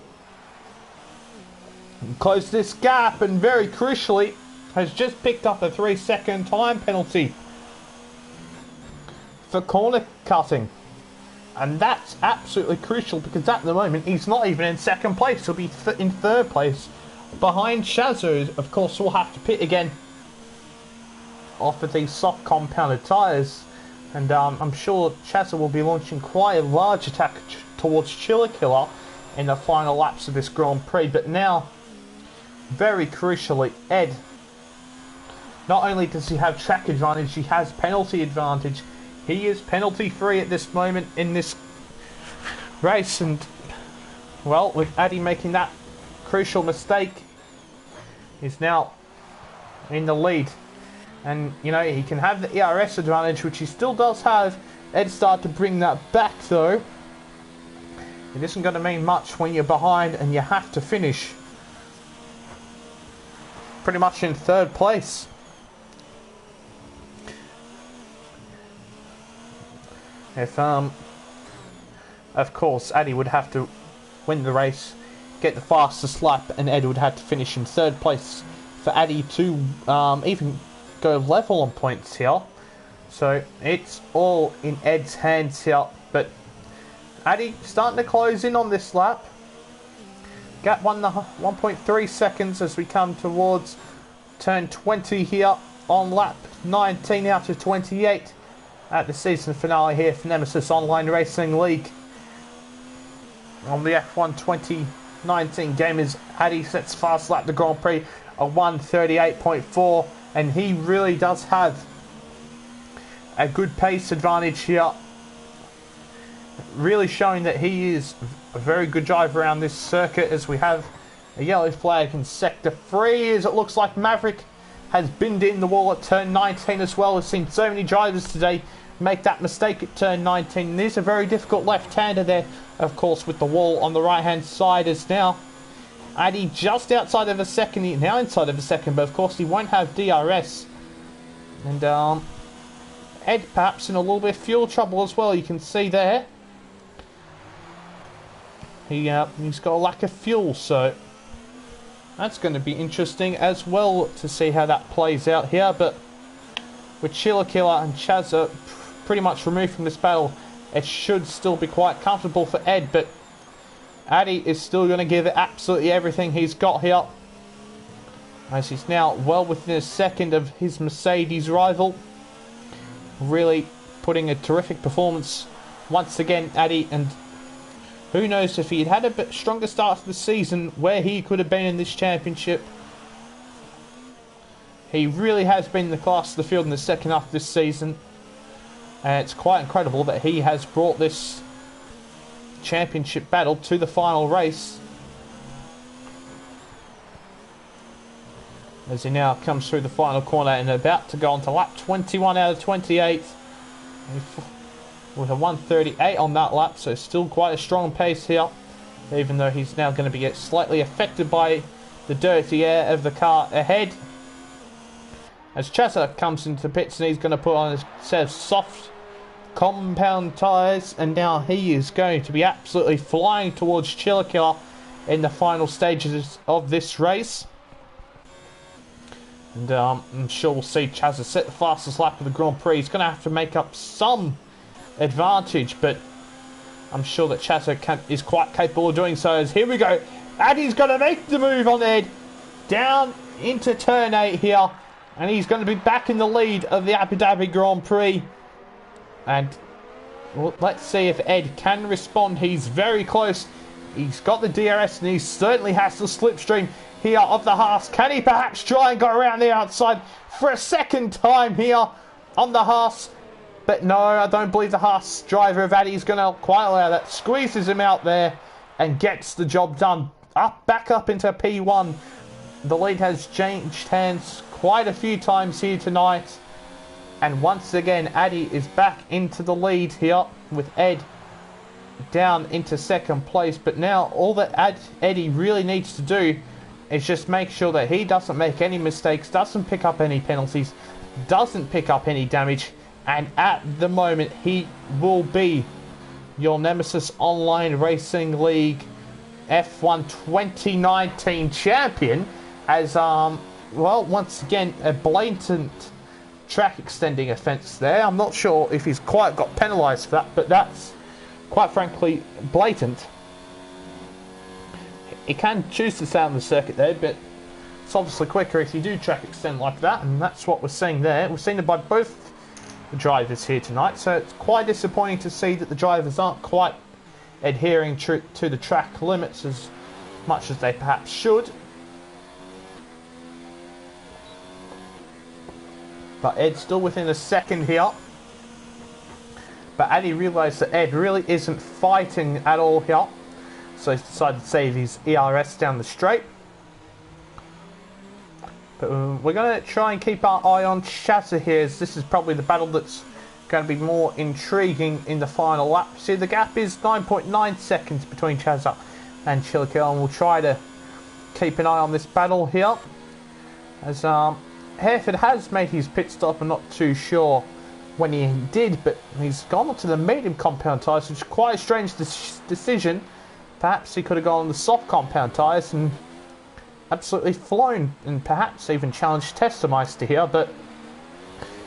close this gap, and very crucially has just picked up a 3-second time penalty for corner cutting. And that's absolutely crucial because at the moment he's not even in second place. He'll be in third place behind Chazza. Of course, we'll have to pit again off of these soft compounded tyres. And I'm sure Chazza will be launching quite a large attack towards Chiller Killer in the final laps of this Grand Prix. But now, very crucially, Ed, not only does he have track advantage, he has penalty advantage. He is penalty free at this moment in this race, and well, with Addy making that crucial mistake, he's now in the lead. And you know, he can have the ERS advantage, which he still does have. Ed started to bring that back though. It isn't going to mean much when you're behind and you have to finish pretty much in third place. If, of course, Addy would have to win the race, get the fastest lap, and Ed would have to finish in third place for Addy to even go level on points here. So it's all in Ed's hands here. But Addy starting to close in on this lap. Gap 1.3 seconds as we come towards turn 20 here on lap 19 out of 28. At the season finale here for Nemesis Online Racing League on the F1 2019 game, is Addy sets fast lap the Grand Prix a 1:38.4, and he really does have a good pace advantage here, really showing that he is a very good driver around this circuit. As we have a yellow flag in sector 3, as it looks like Maverick has binned in the wall at turn 19 as well. We've seen so many drivers today make that mistake at turn 19. And there's a very difficult left-hander there, of course, with the wall on the right-hand side. As now Addy just outside of a second, now inside of a second, but of course he won't have DRS. And Ed perhaps in a little bit of fuel trouble as well. You can see there he's got a lack of fuel, so that's going to be interesting as well to see how that plays out here. But with Chiller Killer and Chazza pretty much removed from this battle, it should still be quite comfortable for Ed, but Addy is still going to give it absolutely everything he's got here, as he's now well within a second of his Mercedes rival. Really putting a terrific performance once again, Addy, and who knows if he had a bit stronger start to the season where he could have been in this championship. He really has been the class of the field in the second half of this season, and it's quite incredible that he has brought this championship battle to the final race, as he now comes through the final corner and about to go on to lap 21 out of 28 with a 1:38 on that lap, so still quite a strong pace here, even though he's now going to be slightly affected by the dirty air of the car ahead. As Chassa comes into the pits and he's going to put on a set of soft compound tyres, and now he is going to be absolutely flying towards Chillicothe in the final stages of this race. And I'm sure we'll see Chassa set the fastest lap of the Grand Prix. He's going to have to make up some advantage, but I'm sure that Chassa is quite capable of doing so. As here we go, Addy's going to make the move on Ed down into turn 8 here, and he's going to be back in the lead of the Abu Dhabi Grand Prix. And well, let's see if Ed can respond. He's very close. He's got the DRS and he certainly has the slipstream here of the Haas. Can he perhaps try and go around the outside for a second time here on the Haas? But no, I don't believe the Haas driver of Addy is going to quite allow that. Squeezes him out there and gets the job done. Back up into P1. The lead has changed hands quite a few times here tonight. And once again, Addy is back into the lead here with Ed down into second place. But now all that Eddie really needs to do is just make sure that he doesn't make any mistakes, doesn't pick up any penalties, doesn't pick up any damage. And at the moment, he will be your Nemesis Online Racing League F1 2019 champion. As, well, once again, a blatant track extending offence there. I'm not sure if he's quite got penalised for that, but that's quite frankly blatant. He can choose to stay on the circuit there, but it's obviously quicker if you do track extend like that, and that's what we're seeing there. We've seen it by both the drivers here tonight, so it's quite disappointing to see that the drivers aren't quite adhering to the track limits as much as they perhaps should. But Ed's still within a second here. But Addy realised that Ed really isn't fighting at all here, so he's decided to save his ERS down the straight. But we're going to try and keep our eye on Chassa here, as this is probably the battle that's going to be more intriguing in the final lap. See, the gap is 9.9 seconds between Chassa and Chillicothe, and we'll try to keep an eye on this battle here. As Hereford has made his pit stop, I'm not too sure when he did, but he's gone on to the medium compound tyres, which is quite a strange decision. Perhaps he could have gone on the soft compound tyres and absolutely flown, and perhaps even challenged Testameister here, but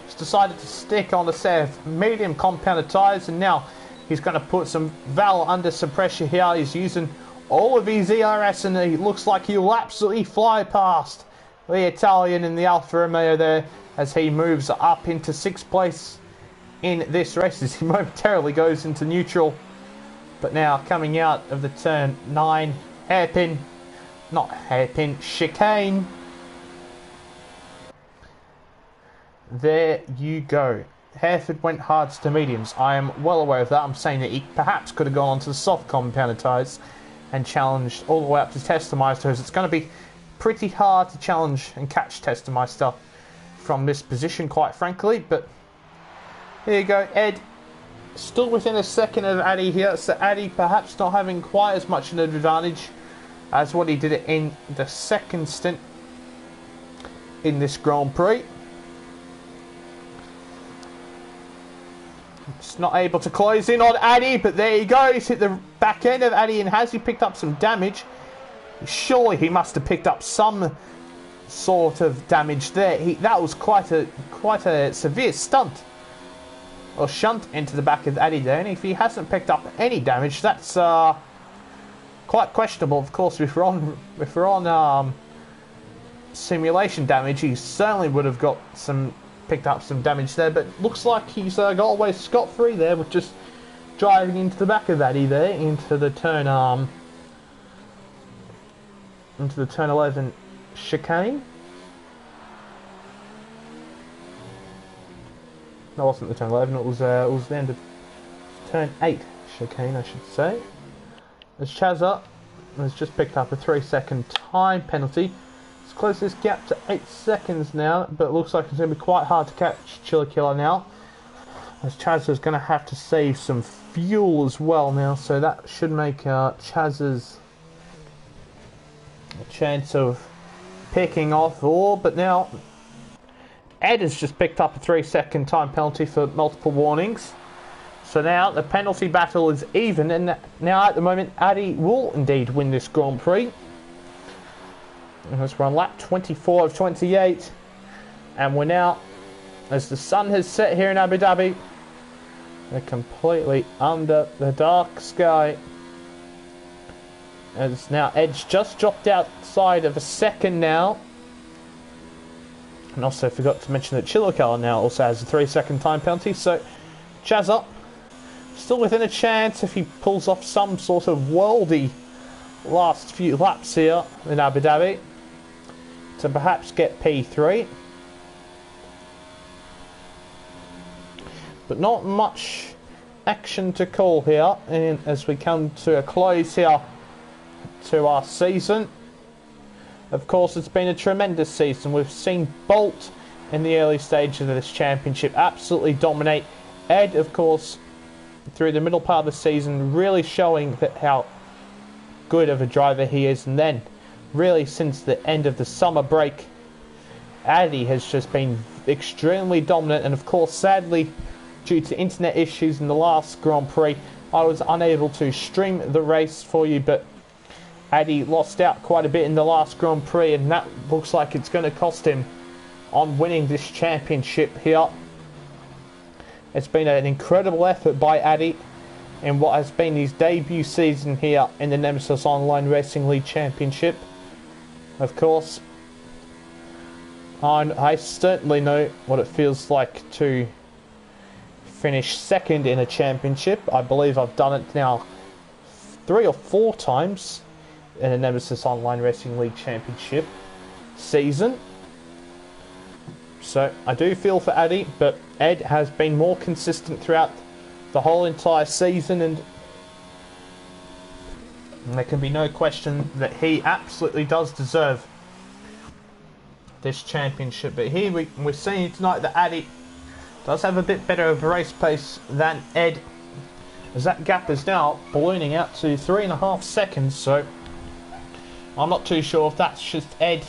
he's decided to stick on a set of medium compounded tyres, and now he's going to put some Val under some pressure here. He's using all of his ERS, and he looks like he'll absolutely fly past the Italian in the Alfa Romeo there as he moves up into 6th place in this race as he momentarily goes into neutral. But now coming out of the turn 9 chicane. There you go. Hereford went hards to mediums. I am well aware of that. I'm saying that he perhaps could have gone onto the soft compounded tyres and challenged all the way up to Testameister, as it's going to be pretty hard to challenge and catch Testameister from this position, quite frankly. But here you go, Ed still within a second of Addy here, so Addy perhaps not having quite as much an advantage as what he did in the second stint in this Grand Prix. Just not able to close in on Addy, but there you go, he's hit the back end of Addy, and has he picked up some damage? Surely he must have picked up some sort of damage there. That was quite a severe stunt or shunt into the back of Addy there, and if he hasn't picked up any damage, that's quite questionable. Of course, if we're on simulation damage, he certainly would have picked up some damage there, but looks like he's got away scot-free there with just driving into the back of Addy there, into the turn 11 chicane. That wasn't the turn 11, it was the end of turn 8 chicane, I should say. As Chazza has just picked up a 3-second time penalty. It's closed this gap to 8 seconds now, but it looks like it's going to be quite hard to catch Chiller Killer now, as Chazza's going to have to save some fuel as well now, so that should make Chazza's a chance of picking off all. But now Ed has just picked up a 3-second time penalty for multiple warnings. So now the penalty battle is even, and now at the moment Addy will indeed win this Grand Prix. As we're on lap 24 of 28, and we're now, as the sun has set here in Abu Dhabi, we're completely under the dark sky. As now Ed's just dropped outside of a second now. And also forgot to mention that Chilokar now also has a 3-second time penalty. So Chazza still within a chance if he pulls off some sort of worldy last few laps here in Abu Dhabi to perhaps get P3. But not much action to call here, and as we come to a close here to our season. Of course, it's been a tremendous season. We've seen Bolt in the early stages of this championship absolutely dominate. Ed, of course, through the middle part of the season, really showing that how good of a driver he is. And then, really, since the end of the summer break, Addy has just been extremely dominant. And of course, sadly, due to internet issues in the last Grand Prix, I was unable to stream the race for you, but Addy lost out quite a bit in the last Grand Prix, and that looks like it's going to cost him on winning this championship here. It's been an incredible effort by Addy in what has been his debut season here in the Nemesis Online Racing League Championship. Of course, I certainly know what it feels like to finish second in a championship. I believe I've done it now 3 or 4 times in a Nemesis Online Racing League Championship season. So I do feel for Addy, but Ed has been more consistent throughout the whole entire season, and there can be no question that he absolutely does deserve this championship. But here we're seeing tonight that Addy does have a bit better of a race pace than Ed, as that gap is now ballooning out to 3.5 seconds. So I'm not too sure if that's just Ed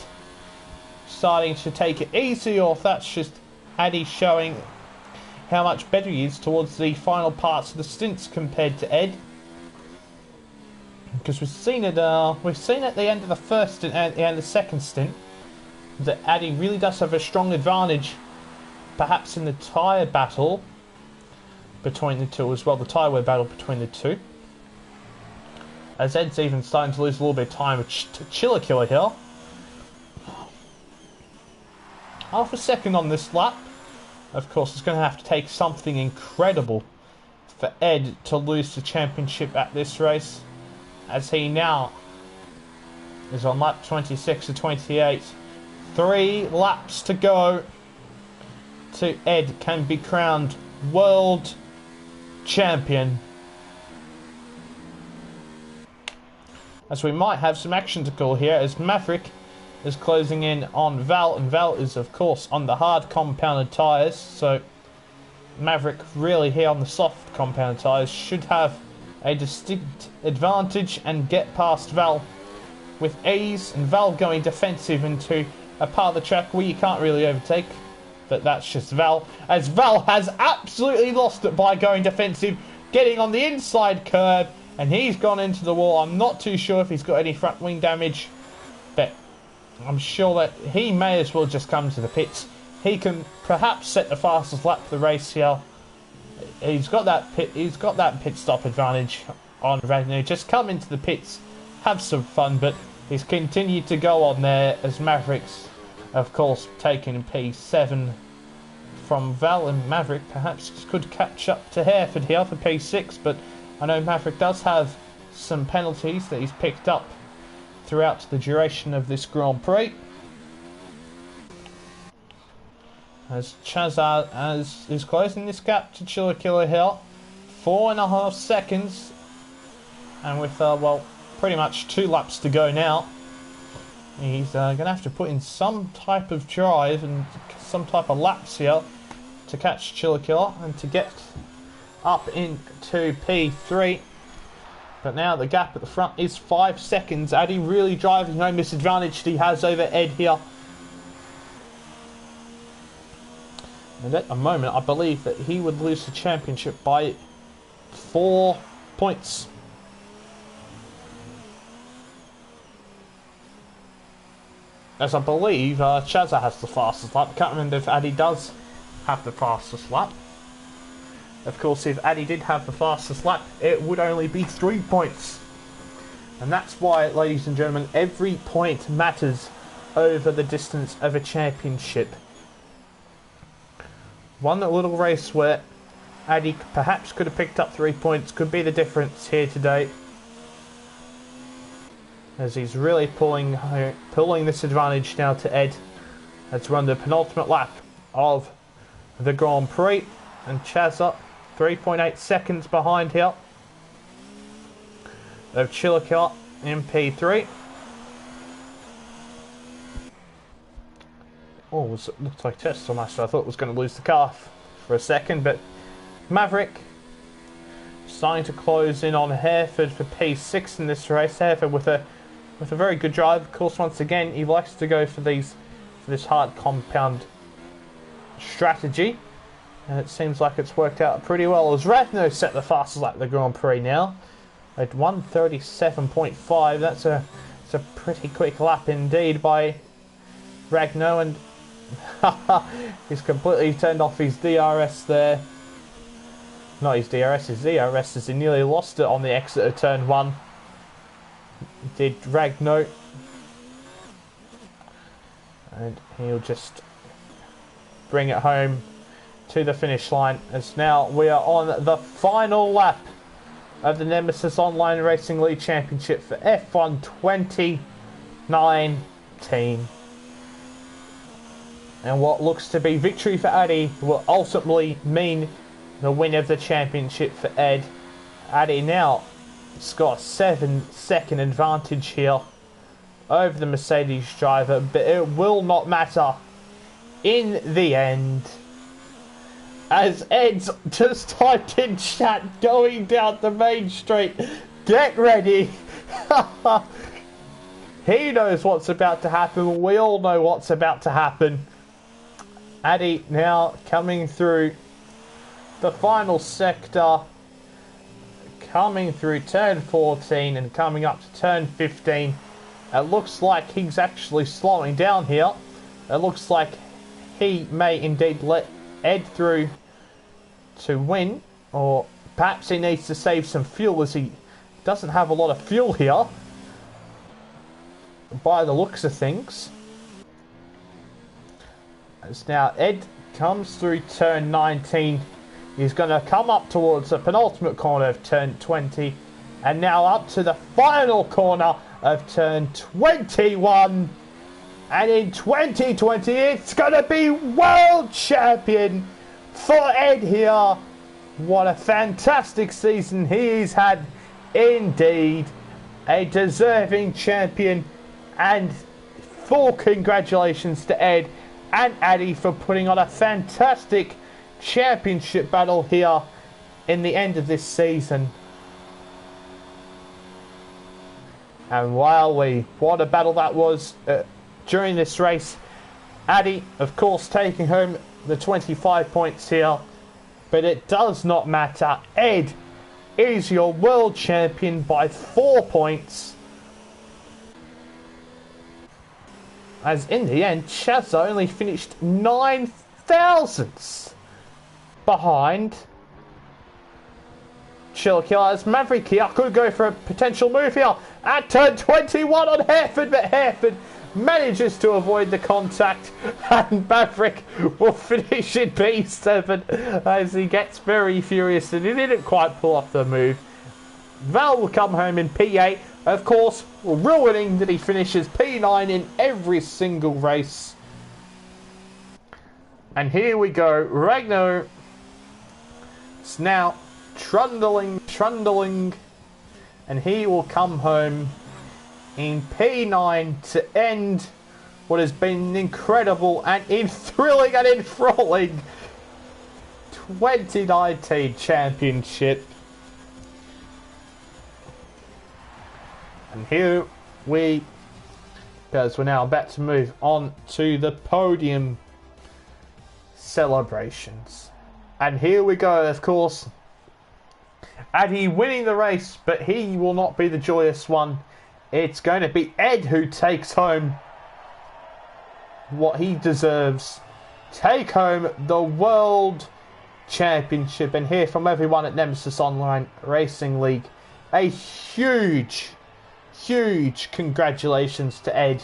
starting to take it easy, or if that's just Addy showing how much better he is towards the final parts of the stints compared to Ed. Because we've seen at the end of the first stint and at the end of the second stint that Addy really does have a strong advantage, perhaps in the tyre battle between the two as well, the tyre wear battle between the two. As Ed's even starting to lose a little bit of time to Chiller Killer here. Half a second on this lap. Of course, it's going to have to take something incredible for Ed to lose the championship at this race, as he now is on lap 26 of 28. 3 laps to go to Ed can be crowned world champion. As we might have some action to call here, as Maverick is closing in on Val, and Val is of course on the hard compounded tyres, so Maverick really here on the soft compounded tyres should have a distinct advantage and get past Val with ease, and Val going defensive into a part of the track where you can't really overtake, but that's just Val, as Val has absolutely lost it by going defensive, getting on the inside curb, and he's gone into the wall. I'm not too sure if he's got any front wing damage, but I'm sure that he may as well just come to the pits. He can perhaps set the fastest lap of the race here he's got that pit stop advantage on Ragnar. Just come into the pits, have some fun, but he's continued to go on there as Mavericks, of course, taking P7 from Val, and Maverick perhaps could catch up to Hereford here for P6, but I know Maverick does have some penalties that he's picked up throughout the duration of this Grand Prix. As Chazza is closing this gap to Chillakilla here, 4.5 seconds, and with well, pretty much 2 laps to go now, he's going to have to put in some type of drive and some type of laps here to catch Chillakilla and to get up into P3. But now the gap at the front is 5 seconds. Addy really driving home this advantage that he has over Ed here. And at the moment, I believe that he would lose the championship by 4 points. As I believe Chazza has the fastest lap. Can't remember if Addy does have the fastest lap. Of course, if Addy did have the fastest lap, it would only be 3 points. And that's why, ladies and gentlemen, every point matters over the distance of a championship. One little race where Addy perhaps could have picked up 3 points could be the difference here today, as he's really pulling this advantage now to Ed as we're on the penultimate lap of the Grand Prix, and Chazza 3.8 seconds behind here of Chillakilla in P3. Oh, looks like Tesla Master. I thought was going to lose the car for a second, but Maverick starting to close in on Hereford for P6 in this race. Hereford with a very good drive. Of course, once again, he likes to go for this hard compound strategy, and it seems like it's worked out pretty well. As Ragnar set the fastest lap of the Grand Prix now at 1:37.5. That's a pretty quick lap indeed by Ragnar, and he's completely turned off his DRS there. Not his DRS, his ZRS, as he nearly lost it on the exit of turn 1. Did Ragnar, and he'll just bring it home to the finish line, as now we are on the final lap of the Nemesis Online Racing League Championship for F1 2019. And what looks to be victory for Addy will ultimately mean the win of the championship for Ed. Addy now has got a 7-second advantage here over the Mercedes driver, but it will not matter in the end, as Ed's just typed in chat, going down the main street, get ready. He knows what's about to happen. We all know what's about to happen. Addy now coming through the final sector, coming through turn 14 and coming up to turn 15. It looks like he's actually slowing down here. It looks like he may indeed let Ed through to win, or perhaps he needs to save some fuel, as he doesn't have a lot of fuel here by the looks of things. As now Ed comes through turn 19, he's going to come up towards the penultimate corner of turn 20, and now up to the final corner of turn 21, and in 2020 it's going to be world champion for Ed here. What a fantastic season he's had indeed. A deserving champion, and full congratulations to Ed and Addy for putting on a fantastic championship battle here in the end of this season. And wow, what a battle that was during this race. Addy, of course, taking home the 25 points here, but it does not matter. Ed is your world champion by 4 points, as in the end Chazza only finished 9 thousandths behind Chill Killer as Maverick here could go for a potential move here at turn 21 on Hereford, but Hereford manages to avoid the contact, and Maverick will finish in P7 as he gets very furious and he didn't quite pull off the move. Val will come home in P8, of course, ruining that he finishes P9 in every single race. And here we go, Ragnar. It's now trundling, and he will come home in P9 to end what has been an incredible and thrilling and enthralling 2019 championship. And here we go, as we're now about to move on to the podium celebrations. And here we go, of course, Addy winning the race, but he will not be the joyous one. It's going to be Ed who takes home what he deserves. Take home the World Championship. And here from everyone at Nemesis Online Racing League, a huge congratulations to Ed.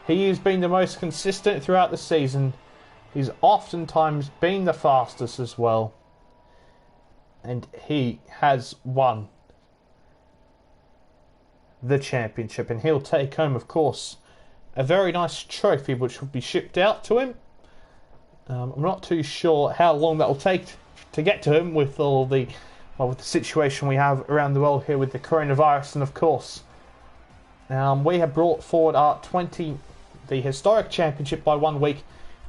He has been the most consistent throughout the season. He's oftentimes been the fastest as well. And he has won the championship. And he'll take home, of course, a very nice trophy which will be shipped out to him. I'm not too sure how long that will take to get to him with all the, with the situation we have around the world here with the coronavirus. And of course, we have brought forward the historic championship by 1 week,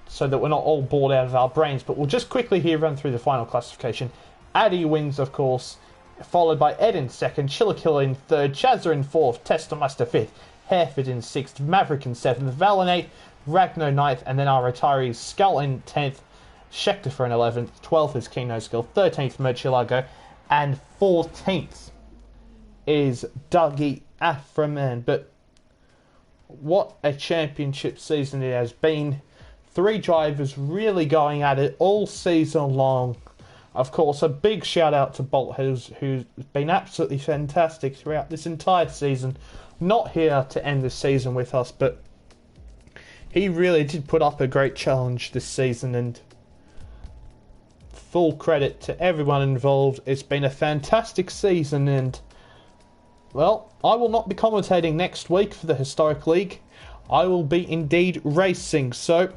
so that we're not all bored out of our brains. But we'll just quickly here run through the final classification. Addy wins, of course, followed by Ed in second, Chillikilla in third, Chazza in fourth, Testamaster fifth, Hereford in sixth, Maverick in seventh, Val in eighth, Ragnar ninth, and then our retirees Skull in 10th, Schecter for an 11th, 12th is Kino Skill, 13th Murcielago, and 14th is Dougie Aframan. But what a championship season it has been. 3 drivers really going at it all season long. Of course, a big shout out to Bolt, who's been absolutely fantastic throughout this entire season. Not here to end the season with us, but he really did put up a great challenge this season, and full credit to everyone involved. It's been a fantastic season, and well, I will not be commentating next week for the Historic League. I will be indeed racing, so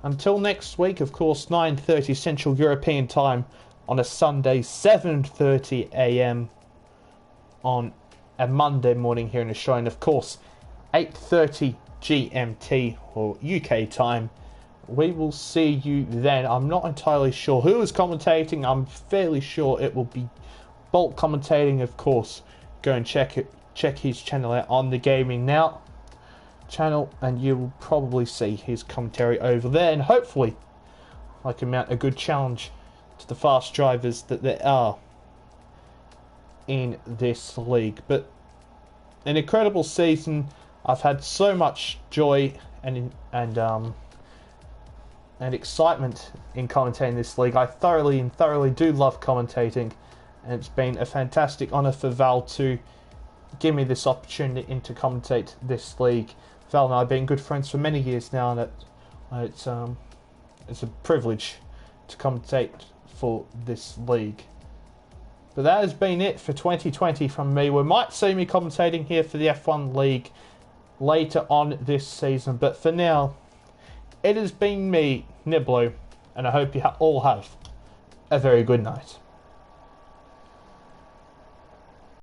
until next week, of course, 9:30 Central European Time on a Sunday, 7:30 AM on a Monday morning here in Australia, and of course, 8:30 GMT or UK time. We will see you then. I'm not entirely sure who is commentating. I'm fairly sure it will be Bolt commentating, of course. Go and check his channel out on the Gaming Now channel, and you will probably see his commentary over there, and hopefully I can mount a good challenge to the fast drivers that there are in this league. But an incredible season. I've had so much joy and excitement in commentating this league. I thoroughly do love commentating, and it's been a fantastic honour for Val to give me this opportunity to commentate this league. Val and I have been good friends for many years now, and it's a privilege to commentate for this league. But that has been it for 2020 from me. We might see me commentating here for the F1 League later on this season, but for now, it has been me, Niblo, and I hope you all have a very good night.